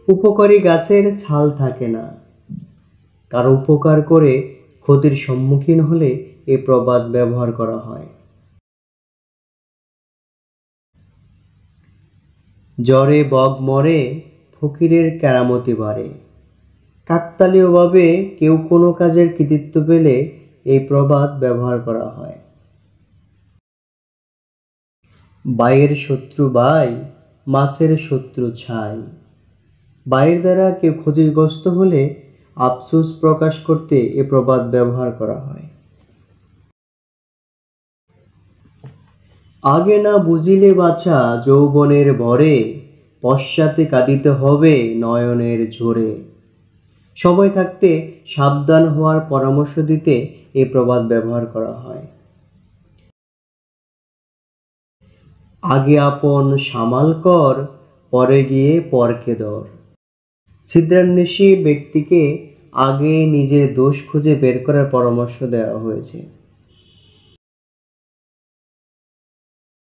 উপকারী গাছের ছাল থাকে না, কারো উপকার করে ক্ষতির সম্মুখীন হলে এ প্রবাদ ব্যবহার করা হয়। জ্বরে বগ মরে, ফকিরের কেরামতি বাড়ে। কাকতালীয়ভাবে কেউ কোনো কাজের কৃতিত্ব পেলে এই প্রবাদ ব্যবহার করা হয়। বাইয়ের শত্রু বাই, মাছের শত্রু ছাই। বাইয়ের দ্বারা কেউ ক্ষতিগ্রস্ত হলে আফসোস প্রকাশ করতে এ প্রবাদ ব্যবহার করা হয়। আগে না বুঝিলে বাছা যৌবনের ভরে, পশ্চাতে কাঁদিতে হবে নয়নের ঝরে। সময় থাকতে সাবধান হওয়ার পরামর্শ দিতে এ প্রবাদ ব্যবহার করা হয়। আগে আপন সামাল কর, পরে গিয়ে পরকে দর। ছিদ্রান্বেষী ব্যক্তিকে আগে নিজের দোষ খুঁজে বের করার পরামর্শ দেওয়া হয়েছে।